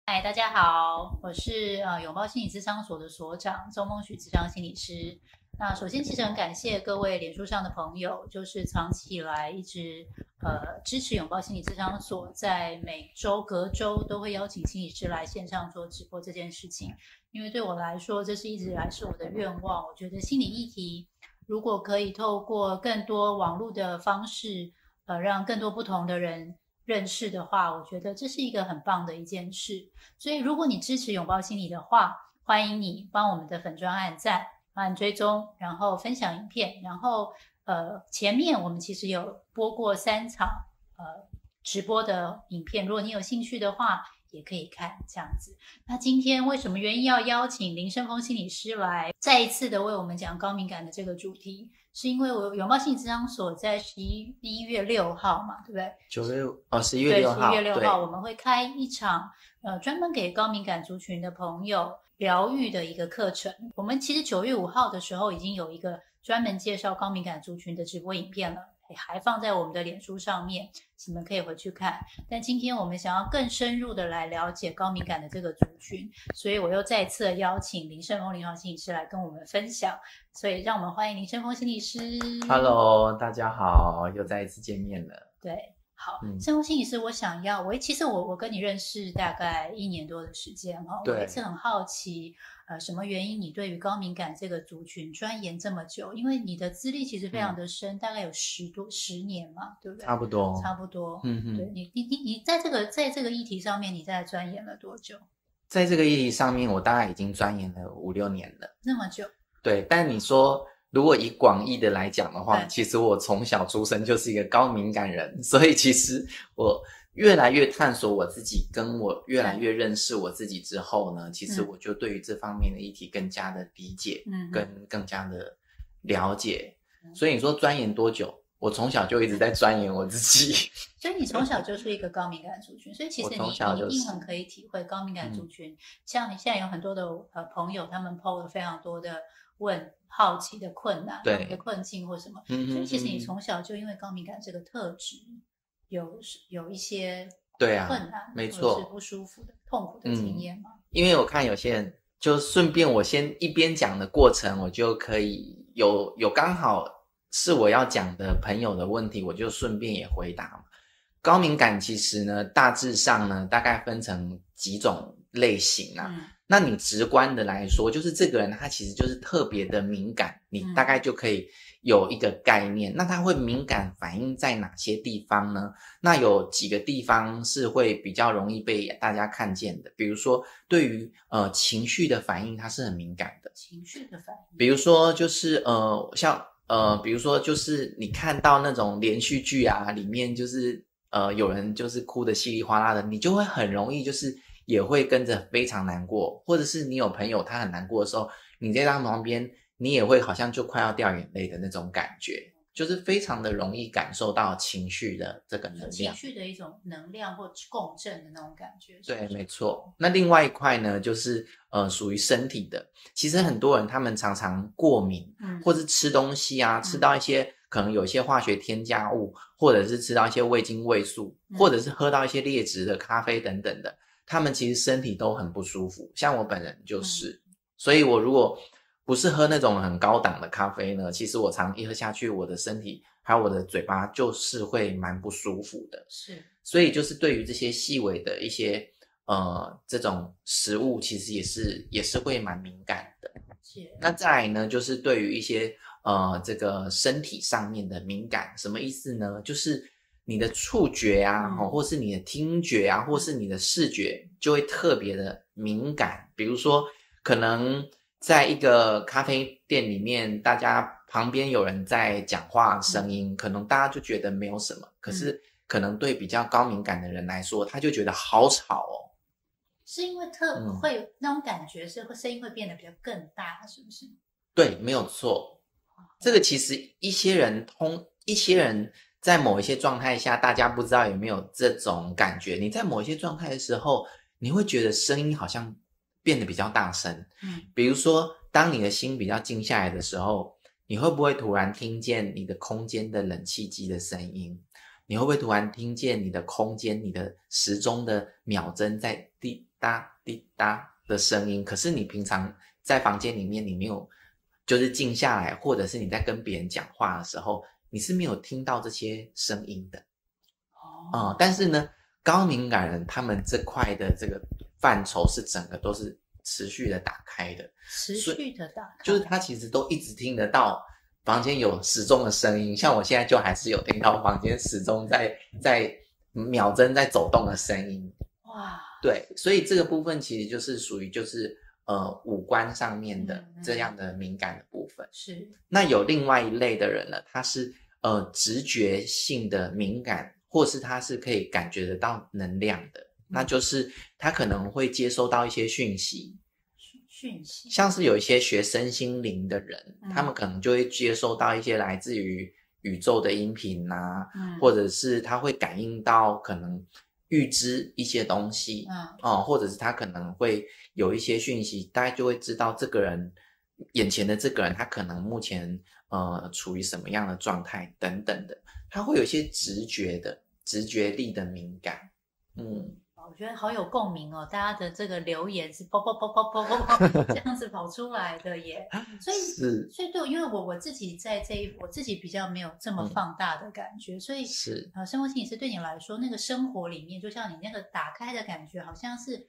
嗨，大家好，我是拥抱心理咨商所的所长周梦许咨商心理师。那首先，其实很感谢各位脸书上的朋友，就是长期以来一直支持拥抱心理咨商所，在每周隔周都会邀请心理师来线上做直播这件事情。因为对我来说，这是一直以来是我的愿望。我觉得心理议题如果可以透过更多网络的方式，让更多不同的人认识的话，我觉得这是一个很棒的一件事。所以如果你支持拥抱心理的话，欢迎你帮我们的粉专按赞、按追踪，然后分享影片。然后前面我们其实有播过3场直播的影片，如果你有兴趣的话也可以看这样子。那今天为什么原因要邀请林生峰心理师来再一次的为我们讲高敏感的这个主题，是因为我拥抱心理咨商所在11月6号嘛，对不对11月6号，对，11月6号我们会开一场专门给高敏感族群的朋友疗愈的一个课程。我们其实9月5号的时候已经有一个专门介绍高敏感族群的直播影片了，还放在我们的脸书上面，你们可以回去看。但今天我们想要更深入的来了解高敏感的这个族群，所以我又再次邀请林胜峰临床心理师来跟我们分享。所以让我们欢迎林胜峰心理师。 Hello， 大家好，又再一次见面了。对，好，胜峰心理师，其实我跟你认识大概1年多的时间哈，我一直很好奇，什么原因你对于高敏感这个族群钻研这么久？因为你的资历其实非常的深，大概有10年嘛，对不对？差不多。对，你在这个议题上面，你在钻研了多久？在这个议题上面，我大概已经钻研了5-6年了。那么久？对，但你说如果以广义的来讲的话，其实我从小出生就是一个高敏感人，所以其实我越来越探索我自己，跟我越来越认识我自己之后呢，其实我就对于这方面的议题更加的理解，跟更加的了解。所以你说钻研多久？我从小就一直在钻研我自己。所以你从小就是一个高敏感族群，所以其实你一定很可以体会高敏感族群。像你现在有很多的朋友，他们 po 了非常多的好奇的困难、他们的困境或什么，所以其实你从小就因为高敏感这个特质，有一些困难，没错，或者是不舒服的、痛苦的经验吗？因为我看有些人就顺便我先一边讲的过程，我就可以有刚好是我要讲的朋友的问题，我就顺便也回答嘛。高敏感其实呢，大致上呢，大概分成几种类型啊。那你直观的来说，就是这个人他其实就是特别的敏感，你大概就可以有一个概念。那他会敏感反映在哪些地方呢？那有几个地方是会比较容易被大家看见的，比如说对于情绪的反应，他是很敏感的。情绪的反应，比如说就是比如说就是你看到那种连续剧啊，里面就是有人就是哭得稀里哗啦的，你就会很容易就是也会跟着非常难过，或者是你有朋友他很难过的时候，你在他旁边，你也会好像就快要掉眼泪的那种感觉，就是非常的容易感受到情绪的这个能量，情绪的一种能量或共振的那种感觉。对，没错。那另外一块呢，就是属于身体的。其实很多人他们常常过敏，或是吃东西啊，吃到一些可能有一些化学添加物，或者是吃到一些味精味素，或者是喝到一些劣质的咖啡等等的，他们其实身体都很不舒服。像我本人就是，所以我如果不是喝那种很高档的咖啡呢，其实我常一喝下去，我的身体还有我的嘴巴就是会蛮不舒服的。是，所以就是对于这些细微的一些这种食物，其实也是会蛮敏感的。那再来呢，就是对于一些这个身体上面的敏感，什么意思呢？就是你的触觉啊，或是你的听觉啊，或是你的视觉就会特别的敏感。比如说可能在一个咖啡店里面，大家旁边有人在讲话声音，可能大家就觉得没有什么，可是可能对比较高敏感的人来说，他就觉得好吵哦。是因为会有那种感觉，是声音会变得比较更大，是不是？对，没有错。这个其实一些人在某一些状态下，大家不知道有没有这种感觉。你在某一些状态的时候，你会觉得声音好像变得比较大声。比如说当你的心比较静下来的时候，你会不会突然听见你的空间的冷气机的声音？你会不会突然听见你的空间，你的时钟的秒针在答滴答的声音，可是你平常在房间里面你没有就是静下来，或者是你在跟别人讲话的时候，你是没有听到这些声音的。但是呢，高敏感人他们这块的这个范畴是整个都是持续的打开的，持续的打开，就是他其实都一直听得到房间有时钟的声音，像我现在就还是有听到房间时钟在秒针在走动的声音。哇，对，所以这个部分其实就是属于就是五官上面的这样的敏感的部分。是。那有另外一类的人呢，他是直觉性的敏感，或是他是可以感觉得到能量的，那就是他可能会接收到一些讯息，像是有一些学身心灵的人，他们可能就会接收到一些来自于宇宙的音频啊，或者是他会感应到可能预知一些东西，或者是他可能会有一些讯息，大概就会知道这个人眼前的这个人他可能目前处于什么样的状态等等的，他会有一些直觉力的敏感。我觉得好有共鸣哦，大家的这个留言是啵啵啵啵啵啵这样子跑出来的耶。所以对，因为我自己在我自己比较没有这么放大的感觉，所以生活心理师对你来说，那个生活里面，就像你那个打开的感觉，好像是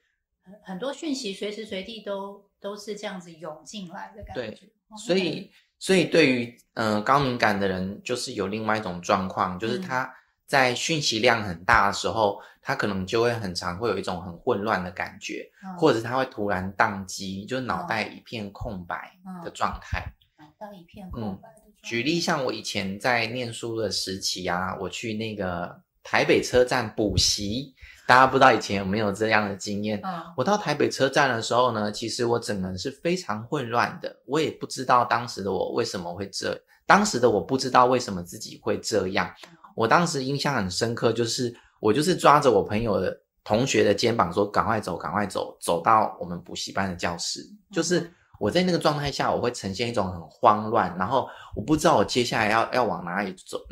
很多讯息随时随地都是这样子涌进来的感觉。对，所以对于高敏感的人，就是有另外一种状况，就是他在讯息量很大的时候，他可能就会很常会有一种很混乱的感觉，或者他会突然宕机，就是脑袋一片空白的状态。脑袋一片空白的状态。举例，像我以前在念书的时期啊，我去那个台北车站补习，大家不知道以前有没有这样的经验。我到台北车站的时候呢，其实我整个人是非常混乱的，我也不知道当时的我为什么会当时的我不知道为什么自己会这样。我当时印象很深刻，我就是抓着我朋友的同学的肩膀说赶快走赶快走，走到我们补习班的教室。就是我在那个状态下，我会呈现一种很慌乱，然后我不知道我接下来要往哪里走，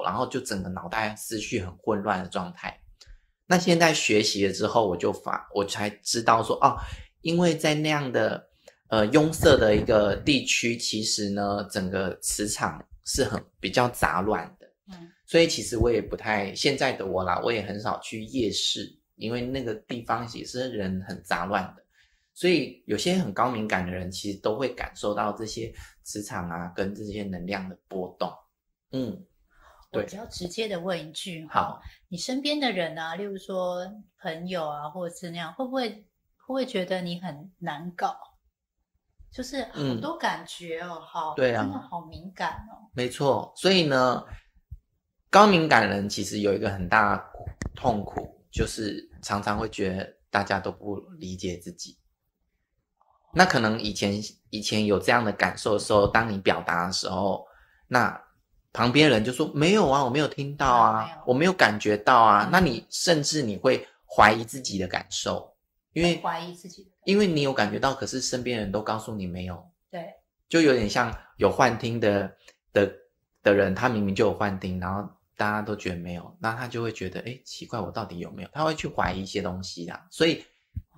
然后就整个脑袋思绪很混乱的状态。那现在学习了之后，我才知道说因为在那样的拥塞的一个地区，其实呢整个磁场是比较杂乱的。所以其实我也不太，现在的我啦，我也很少去夜市，因为那个地方也是人很杂乱的。所以有些很高敏感的人，其实都会感受到这些磁场啊，跟这些能量的波动。我比较直接的问一句，好，你身边的人啊，例如说朋友啊，或者是那样，会不会觉得你很难搞？就是好多感觉哦，对啊，真的好敏感哦。没错，所以呢，高敏感人其实有一个很大的痛苦，就是常常会觉得大家都不理解自己。那可能以前有这样的感受的时候，当你表达的时候，那旁边人就说没有啊，我没有听到啊，我没有感觉到啊。那你甚至你会怀疑自己的感受，因为你有感觉到，可是身边人都告诉你没有。对，就有点像有幻听的人，他明明就有幻听，然后大家都觉得没有，那他就会觉得奇怪，我到底有没有？他会去怀疑一些东西啦。所以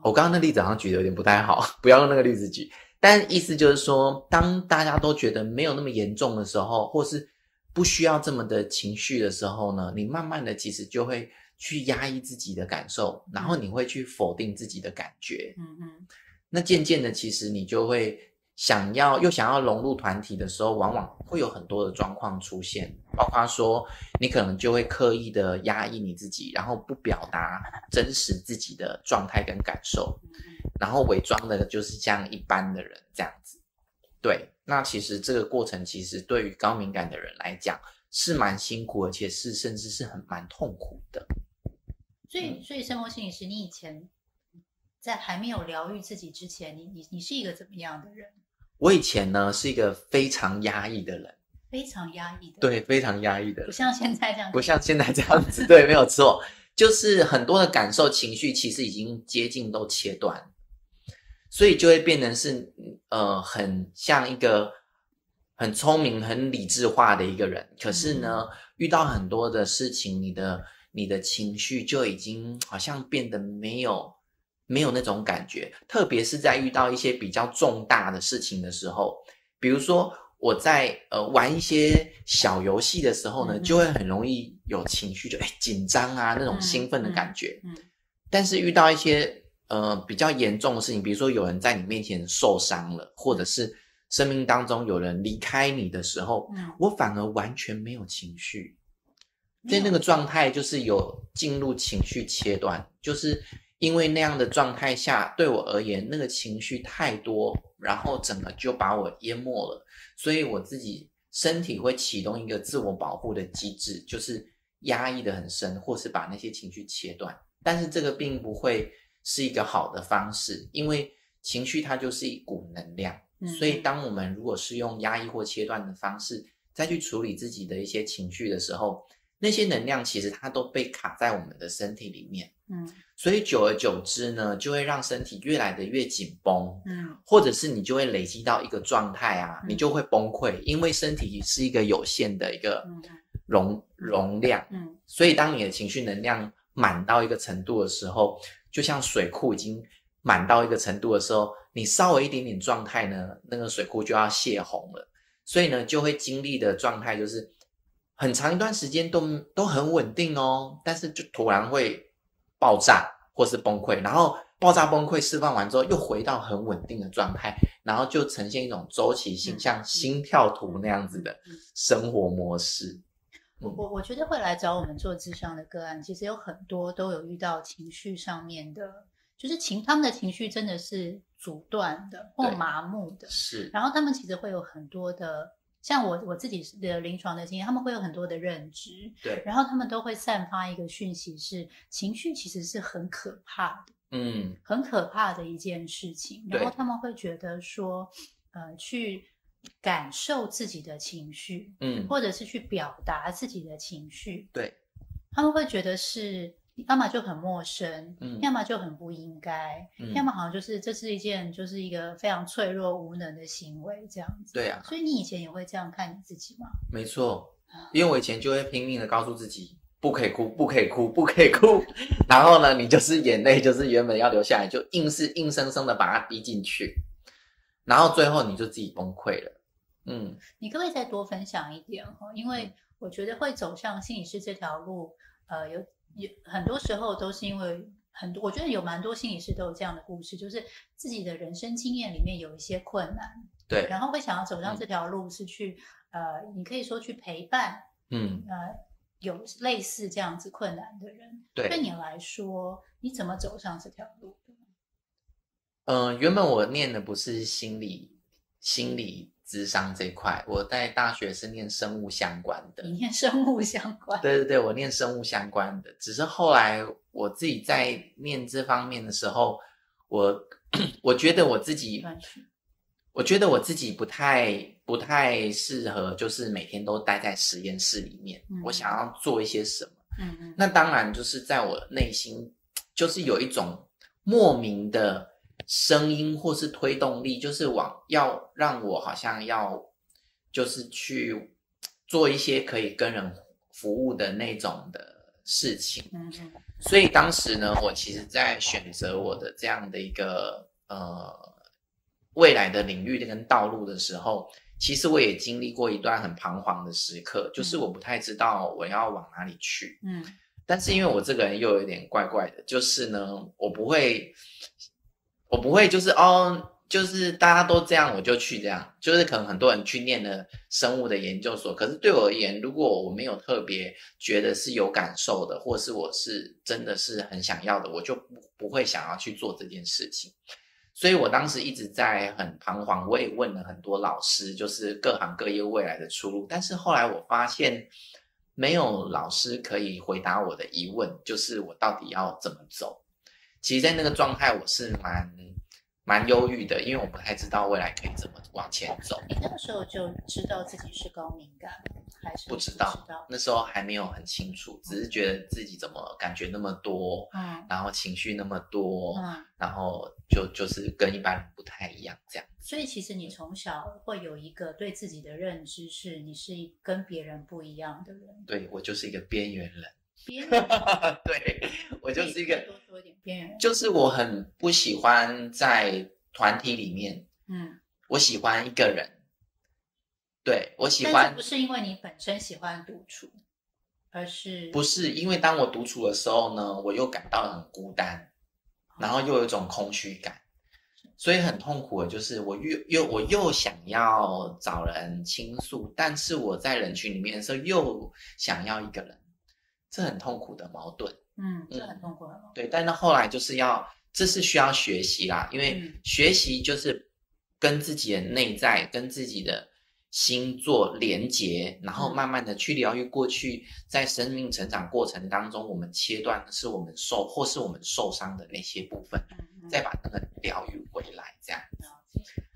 我刚刚那例子好像举得有点不太好，不要用那个例子举。但意思就是说，当大家都觉得没有那么严重的时候，或是不需要这么的情绪的时候呢，你慢慢的其实就会去压抑自己的感受，然后你会去否定自己的感觉。那渐渐的，其实你就会想要融入团体的时候，往往会有很多的状况出现，包括说你可能就会刻意的压抑你自己，然后不表达真实自己的状态跟感受，然后伪装的就是像一般的人这样子。对，那其实这个过程其实对于高敏感的人来讲是蛮辛苦，而且是甚至是蛮痛苦的。所以生活心理师，你以前在还没有疗愈自己之前，你是一个怎么样的人？我以前呢是一个非常压抑的人。非常压抑的人。对，非常压抑的人。不像现在这样。不像现在这样子，对，没有错。就是很多的感受情绪其实已经接近都切断，所以就会变成是很像一个很聪明很理智化的一个人，可是呢遇到很多的事情，你的情绪就已经好像变得没有没有那种感觉，特别是在遇到一些比较重大的事情的时候，比如说我在玩一些小游戏的时候呢，就会很容易有情绪，就紧张啊那种兴奋的感觉。但是遇到一些比较严重的事情，比如说有人在你面前受伤了，或者是生命当中有人离开你的时候，我反而完全没有情绪。在那个状态就是有进入情绪切断，就是因为那样的状态下，对我而言那个情绪太多，然后整个就把我淹没了，所以我自己身体会启动一个自我保护的机制，就是压抑得很深，或是把那些情绪切断。但是这个并不会是一个好的方式，因为情绪它就是一股能量，所以当我们如果是用压抑或切断的方式再去处理自己的一些情绪的时候，那些能量其实它都被卡在我们的身体里面，所以久而久之呢，就会让身体越来的越紧绷，或者是你就会累积到一个状态啊，你就会崩溃，因为身体是一个有限的一个容量，所以当你的情绪能量满到一个程度的时候，就像水库已经满到一个程度的时候，你稍微一点点状态呢，那个水库就要泄洪了，所以呢就会经历的状态就是很长一段时间都很稳定哦，但是就突然会爆炸或是崩溃，然后爆炸崩溃释放完之后又回到很稳定的状态，然后就呈现一种周期性，像心跳图那样子的生活模式。我觉得会来找我们做咨商的个案，其实有很多都有遇到情绪上面的，就是他们的情绪真的是阻断的或麻木的，是，然后他们其实会有很多的。像我自己的临床的经验，他们会有很多的认知，对，然后他们都会散发一个讯息是，情绪其实是很可怕的，很可怕的一件事情。然后他们会觉得说，去感受自己的情绪，或者是去表达自己的情绪，对，他们会觉得是。要么就很陌生，要么就很不应该，要么好像就是这是一件就是一个非常脆弱无能的行为这样子。对啊，所以你以前也会这样看你自己吗？没错，因为我以前就会拼命的告诉自己不可以哭，不可以哭，不可以哭，然后呢，你就是眼泪就是原本要流下来，就硬生生的把它逼进去，然后最后你就自己崩溃了。你可不可以再多分享一点？因为我觉得会走向心理师这条路，有很多时候都是因为我觉得有蛮多心理师都有这样的故事，就是自己的人生经验里面有一些困难，对，然后会想要走上这条路是去你可以说去陪伴，有类似这样子困难的人。对你来说，你怎么走上这条路的？原本我念的不是心理咨商这一块，我在大学是念生物相关的。你念生物相关？对对对，我念生物相关的。只是后来我自己在念这方面的时候，我觉得我自己不太适合，就是每天都待在实验室里面。我想要做一些什么。那当然就是在我内心，就是有一种莫名的声音或是推动力，就是要让我好像要就是去做一些可以跟人服务的那种的事情。所以当时呢，我其实在选择我的这样的一个未来的领域跟道路的时候，其实我也经历过一段很彷徨的时刻，就是我不太知道我要往哪里去。但是因为我这个人又有点怪怪的，就是呢，我不会就是就是大家都这样我就去这样，就是可能很多人去念了生物的研究所，可是对我而言，如果我没有特别觉得是有感受的，或是我是真的是很想要的，我就不会想要去做这件事情。所以我当时一直在很彷徨，我也问了很多老师，就是各行各业未来的出路，但是后来我发现没有老师可以回答我的疑问，就是我到底要怎么走。其实在那个状态我是蛮忧郁的，因为我不太知道未来可以怎么往前走。你那个时候就知道自己是高敏感还是不知道？那时候还没有很清楚，只是觉得自己怎么感觉那么多，然后情绪那么多，然后就是跟一般人不太一样这样。所以其实你从小会有一个对自己的认知是你是跟别人不一样的人。对，我就是一个边缘人。边缘对，我就是一个，多说一点边缘人。就是我很不喜欢在团体里面，我喜欢一个人。对，我喜欢，但是不是因为你本身喜欢独处，而是不是因为当我独处的时候呢，我又感到很孤单，然后又有一种空虚感，所以很痛苦的就是我又想要找人倾诉，但是我在人群里面的时候又想要一个人，这很痛苦的矛盾。这很痛苦的矛盾。对，但是后来就是这是需要学习啦，因为学习就是跟自己的内在、跟自己的心做连结，然后慢慢的去疗愈过去在生命成长过程当中我们切断的是我们受伤的那些部分，再把那个疗愈回来这样。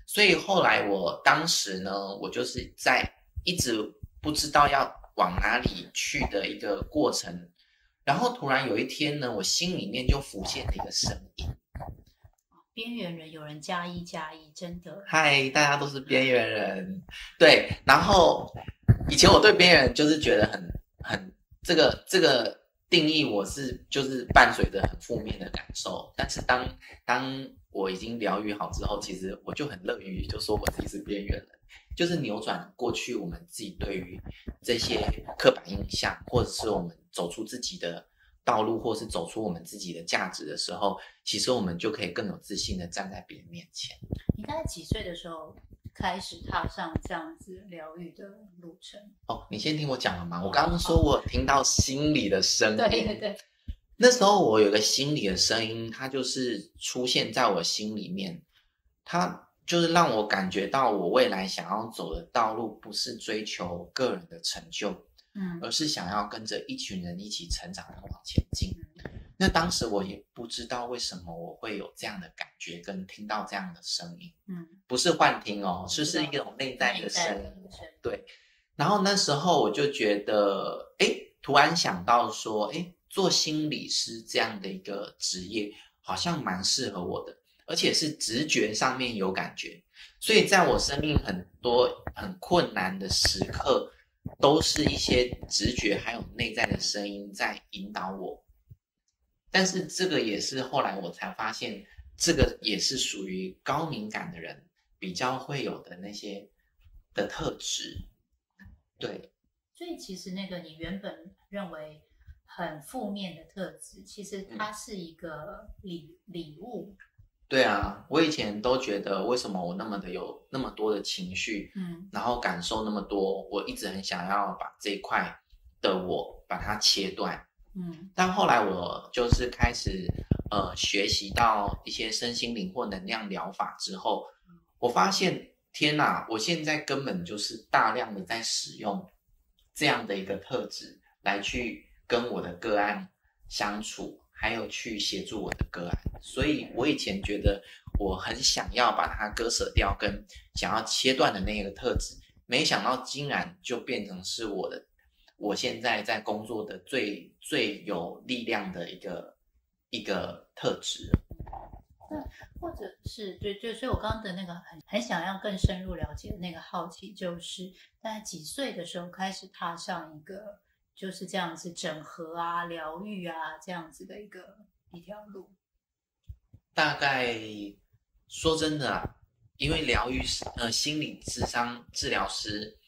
所以后来我当时呢，我就是在一直不知道要往哪里去的一个过程，然后突然有一天呢，我心里面就浮现了一个声音。边缘人有人加一，真的。嗨，大家都是边缘人。对，然后以前我对边缘人就是觉得很这个定义就是伴随着很负面的感受，但是当我已经疗愈好之后，其实我就很乐于就说我自己是边缘人，就是扭转过去我们自己对于这些刻板印象，或者是我们走出自己的道路，或是走出我们自己的价值的时候，其实我们就可以更有自信的站在别人面前。你大概几岁的时候开始踏上这样子疗愈的路程？你先听我讲了嘛。我刚刚说我听到心里的声音，对，那时候我有个心里的声音，它就是出现在我心里面，它就是让我感觉到我未来想要走的道路不是追求个人的成就，而是想要跟着一群人一起成长和往前进。那当时我也不知道为什么我会有这样的感觉跟听到这样的声音，不是幻听哦，是一种内在的声音。对，然后那时候我就觉得突然想到说做心理师这样的一个职业好像蛮适合我的，而且是直觉上面有感觉，所以在我生命很多很困难的时刻，都是一些直觉还有内在的声音在引导我。但是这个也是后来我才发现，这个也是属于高敏感的人比较会有的那些的特质。对，所以其实那个你原本认为很负面的特质，其实它是一个礼物。对啊，我以前都觉得为什么我有那么多的情绪，然后感受那么多，我一直很想要把这一块的我把它切断。但后来我就是开始学习到一些身心灵或能量疗法之后，我发现天哪，我现在根本就是大量的在使用这样的一个特质来去跟我的个案相处，还有去协助我的个案。所以我以前觉得我很想要把它割舍掉跟想要切断的那个特质，没想到竟然就变成是我现在在工作的最有力量的一个特质。或者是所以我刚刚的那个很想要更深入了解的那个好奇，就是大概几岁的时候开始踏上一个就是这样子整合啊、疗愈啊这样子的一条路？大概说真的啊，因为疗愈师心理咨商治疗师，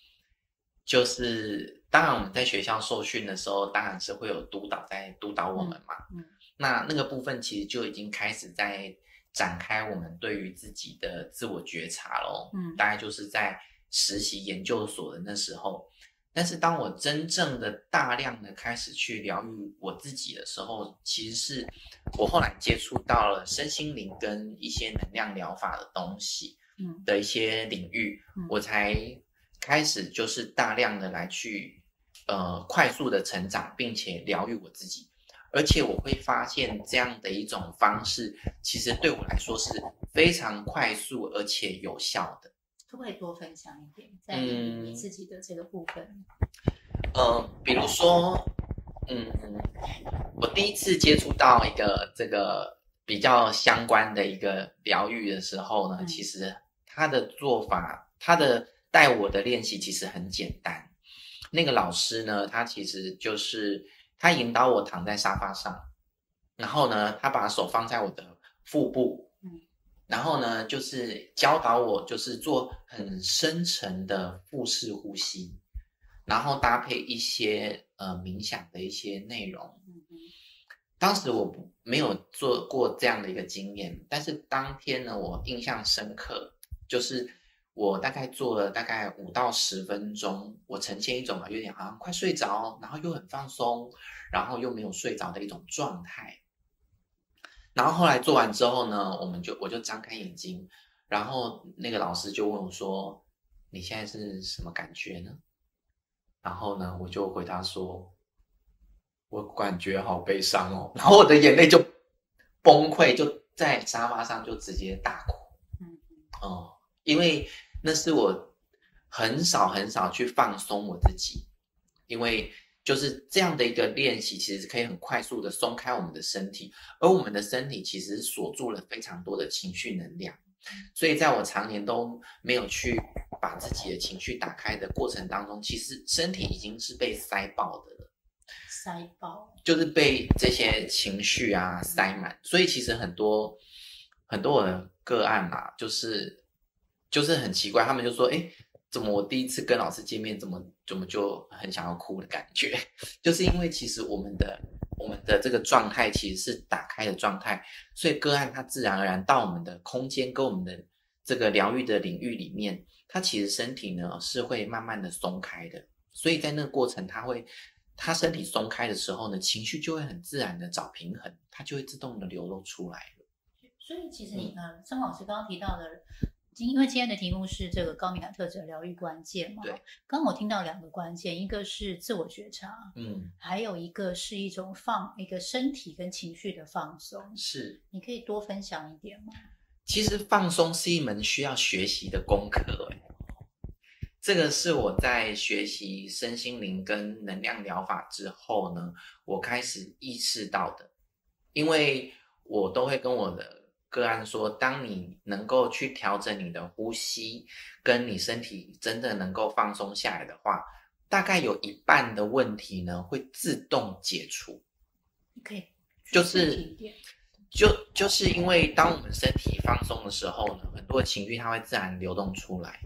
就是当然我们在学校受训的时候，当然是会有督导在督导我们嘛。那个部分其实就已经开始在展开我们对于自己的自我觉察咯。大概就是在实习研究所的那时候。但是当我真正的大量的开始去疗愈我自己的时候，其实是我后来接触到了身心灵跟一些能量疗法的东西的一些领域，我才开始就是大量的来去快速的成长，并且疗愈我自己。而且我会发现这样的一种方式其实对我来说是非常快速而且有效的。可不可以多分享一点在你自己的这个部分？比如说我第一次接触到一个这个比较相关的一个疗愈的时候呢，其实他的做法，他的带我的练习其实很简单。那个老师呢，他其实就是他引导我躺在沙发上，然后呢，他把手放在我的腹部，然后呢，就是教导我就是做很深层的腹式呼吸，然后搭配一些冥想的一些内容。当时我没有做过这样的一个经验，但是当天呢，我印象深刻，就是我大概做了大概5到10分钟，我呈现一种有点好像快睡着，然后又很放松，然后又没有睡着的一种状态。然后后来做完之后呢，我就张开眼睛，然后那个老师就问我说：“你现在是什么感觉呢？”然后呢，我就回答说：“我感觉好悲伤哦。”然后我的眼泪就崩溃，就在沙发上就直接大哭。因为那是我很少去放松我自己，因为就是这样的一个练习，其实可以很快速的松开我们的身体，而我们的身体其实锁住了非常多的情绪能量，所以在我常年都没有去把自己的情绪打开的过程当中，其实身体已经是被塞爆的了，塞爆就是被这些情绪啊塞满，所以其实很多我的个案啊，就是很奇怪，他们就说，怎么我第一次跟老师见面，怎么就很想要哭的感觉？就是因为其实我们的这个状态其实是打开的状态，所以个案它自然而然到我们的空间跟我们的这个疗愈的领域里面，它其实身体呢是会慢慢的松开的，所以在那个过程它身体松开的时候呢，情绪就会很自然的找平衡，它就会自动的流露出来了。所以其实你张老师刚刚提到的，因为今天的题目是这个高敏感特质的疗愈关键嘛，对，刚刚我听到2个关键，一个是自我觉察，还有一个是一种一个身体跟情绪的放松。是，你可以多分享一点吗？其实放松是一门需要学习的功课，这个是我在学习身心灵跟能量疗法之后呢，我开始意识到的。因为我都会跟我的个案说，当你能够去调整你的呼吸，跟你身体真的能够放松下来的话，大概有1半的问题呢会自动解除。可以，就是因为当我们身体放松的时候呢，很多的情绪它会自然流动出来。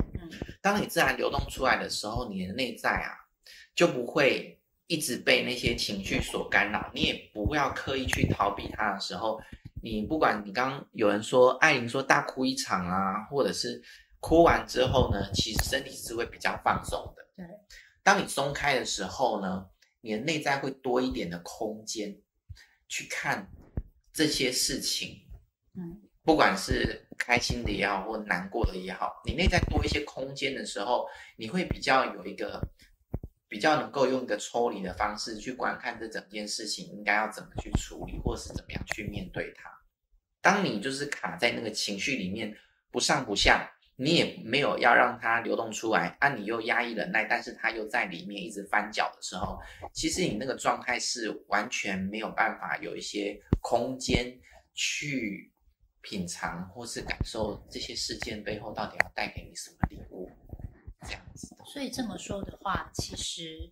当你自然流动出来的时候，你的内在啊就不会一直被那些情绪所干扰，你也不会要刻意去逃避它的时候，你不管你刚有人说艾琳说大哭一场啊，或者是哭完之后呢，其实身体是会比较放松的。对，当你松开的时候呢，你的内在会多一点的空间去看这些事情，不管是开心的也好，或难过的也好，你内在多一些空间的时候，你会比较能够用一个抽离的方式去观看这整件事情应该要怎么去处理，或是怎么样去面对它。当你就是卡在那个情绪里面不上不下，你也没有要让它流动出来啊，你又压抑忍耐，但是它又在里面一直翻搅的时候，其实你那个状态是完全没有办法有一些空间去品尝或是感受这些事件背后到底要带给你什么礼物，这样子的。所以这么说的话，其实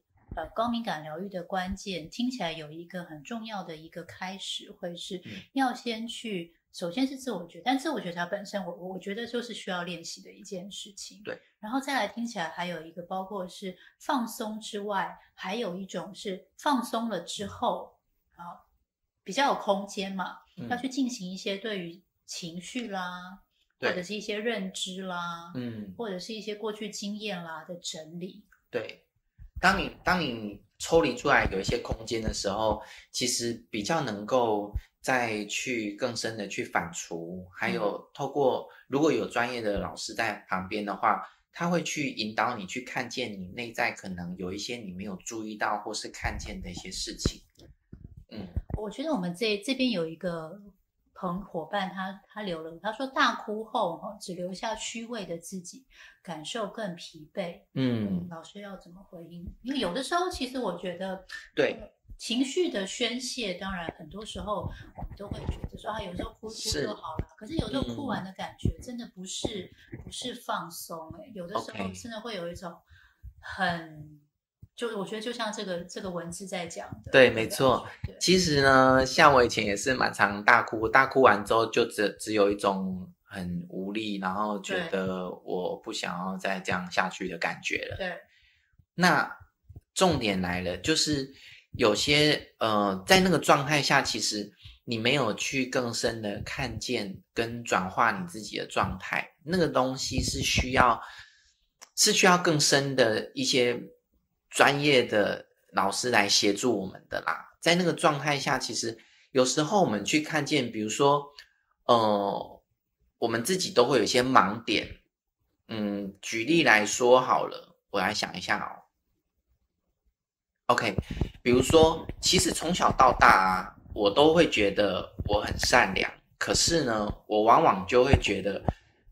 高敏感疗愈的关键听起来有一个很重要的一个开始，会是要先去，首先是自我觉察，但自我觉察本身我觉得就是需要练习的一件事情。对，然后再来听起来还有一个包括是放松之外，还有一种是放松了之后比较有空间嘛，要去进行一些对于情绪啦，或者是一些认知啦，或者是一些过去经验啦的整理。对，当你抽离出来有一些空间的时候，其实比较能够再去更深的去反刍，还有透过如果有专业的老师在旁边的话，他会去引导你去看见你内在可能有一些你没有注意到或是看见的一些事情。我觉得我们这边有一个伙伴他留了，他说大哭后只留下虚伪的自己，感受更疲惫。老师要怎么回应？因为有的时候其实我觉得对情绪的宣泄，当然很多时候我们都会觉得说有时候哭就好了，可是有时候哭完的感觉真的不是放松，有的时候真的会有一种就我觉得就像这个文字在讲的，对，没错。其实呢，像我以前也是蛮常大哭，大哭完之后就只有一种很无力，然后觉得我不想要再这样下去的感觉了。对，那重点来了，就是有些在那个状态下，其实你没有去更深的看见跟转化你自己的状态，那个东西是需要更深的一些专业的老师来协助我们的啦。在那个状态下，其实有时候我们去看见，比如说我们自己都会有一些盲点。举例来说好了，我来想一下哦。OK， 比如说，其实从小到大啊，我都会觉得我很善良，可是呢，我往往就会觉得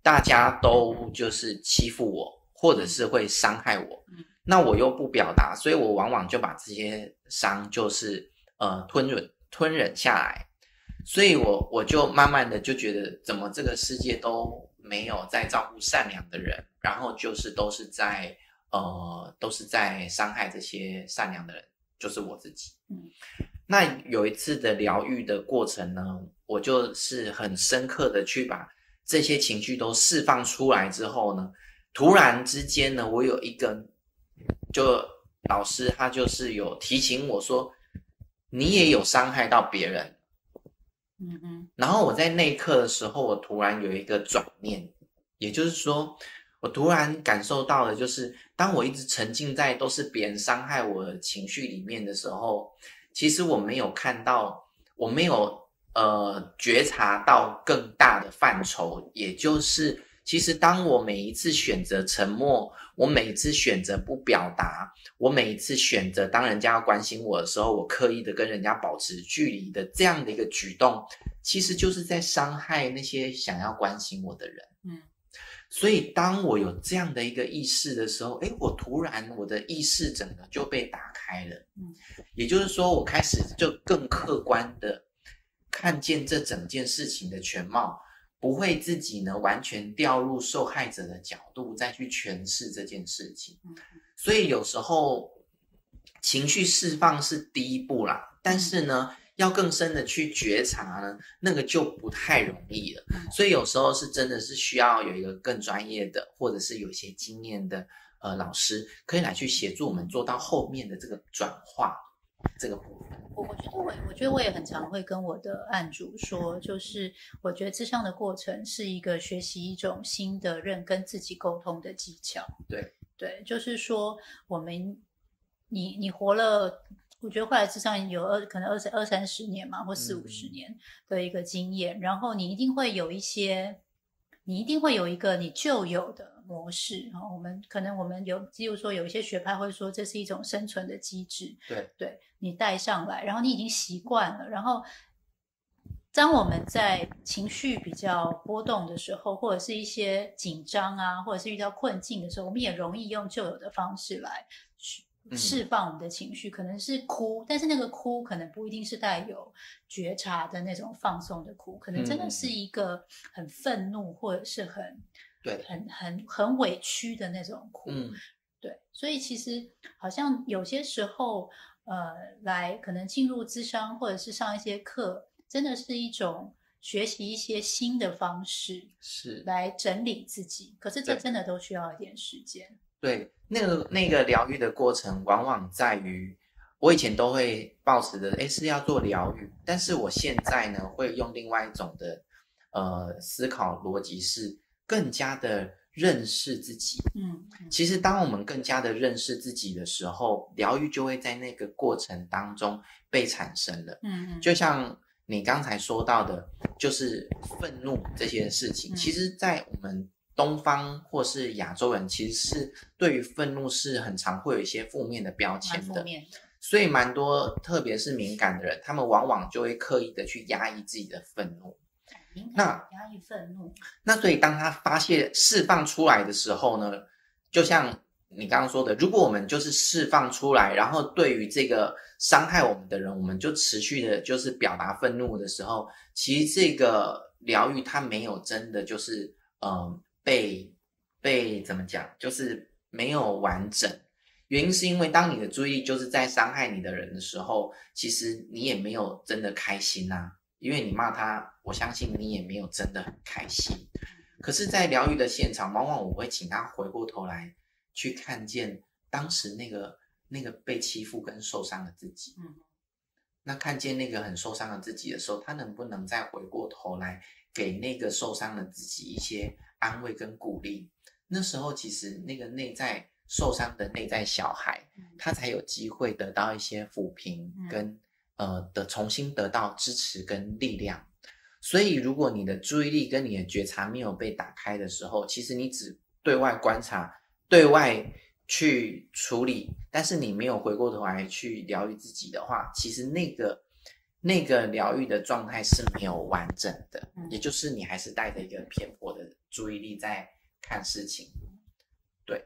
大家都就是欺负我，或者是会伤害我，那我又不表达，所以我往往就把这些伤就是吞忍下来，所以我就慢慢的就觉得，怎么这个世界都没有在照顾善良的人，然后就是都是在伤害这些善良的人，就是我自己。那有一次的疗愈的过程呢，我就是很深刻的去把这些情绪都释放出来之后呢，突然之间呢，我有一个就老师他就是有提醒我说，你也有伤害到别人。然后我在那一刻的时候，我突然有一个转念，也就是说，我突然感受到的就是，当我一直沉浸在都是别人伤害我的情绪里面的时候，其实我没有看到，我没有觉察到更大的范畴，也就是其实当我每一次选择沉默，我每一次选择不表达，我每一次选择当人家要关心我的时候，我刻意的跟人家保持距离的这样的一个举动，其实就是在伤害那些想要关心我的人。所以当我有这样的一个意识的时候，我突然我的意识整个就被打开了。也就是说，我开始就更客观的看见这整件事情的全貌，不会自己呢完全掉入受害者的角度再去诠释这件事情。所以有时候情绪释放是第一步啦，但是呢要更深的去觉察呢，那个就不太容易了。所以有时候是真的是需要有一个更专业的，或者是有一些经验的老师，可以来去协助我们做到后面的这个转化这个部分。我觉得我也很常会跟我的案主说，就是我觉得諮商的过程是一个学习一种新的跟自己沟通的技巧。对，就是说你活了，我觉得后来諮商有可能20-30年嘛，或40-50年的一个经验，然后你一定会有一个你旧有的模式。我们有，例如说有一些学派会说这是一种生存的机制。对，你带上来，然后你已经习惯了，然后当我们在情绪比较波动的时候，或者是一些紧张啊，或者是遇到困境的时候，我们也容易用旧有的方式来释放我们的情绪，可能是哭，但是那个哭可能不一定是带有觉察的那种放松的哭，可能真的是一个很愤怒或者是很委屈的那种哭。对，所以其实好像有些时候来可能进入諮商或者是上一些课，真的是一种学习一些新的方式，是来整理自己，可是这真的都需要一点时间。对，那个疗愈的过程往往在于，我以前都会抱持的是要做疗愈，但是我现在呢会用另外一种的思考逻辑，是更加的认识自己。其实当我们更加的认识自己的时候，疗愈就会在那个过程当中被产生了。就像你刚才说到的，就是愤怒这些事情，其实在我们东方或是亚洲人，其实是对于愤怒是很常会有一些负面的标签的，所以蛮多特别是敏感的人，他们往往就会刻意的去压抑自己的愤怒。压抑愤怒，那所以当他释放出来的时候呢，就像你刚刚说的，如果我们就是释放出来，然后对于这个伤害我们的人，我们就持续的就是表达愤怒的时候，其实这个疗愈它没有真的就是被怎么讲，就是没有完整。原因是因为当你的注意力就是在伤害你的人的时候，其实你也没有真的开心啊，因为你骂他，我相信你也没有真的很开心。可是在疗愈的现场，往往我会请他回过头来去看见当时那个被欺负跟受伤的自己。那看见那个很受伤的自己的时候，他能不能再回过头来给那个受伤的自己一些安慰跟鼓励？那时候其实那个内在受伤的内在小孩，他才有机会得到一些抚平跟重新得到支持跟力量。所以如果你的注意力跟你的觉察没有被打开的时候，其实你只对外观察，对外去处理，但是你没有回过头来去疗愈自己的话，其实那个疗愈的状态是没有完整的，也就是你还是带着一个偏颇的注意力在看事情。对。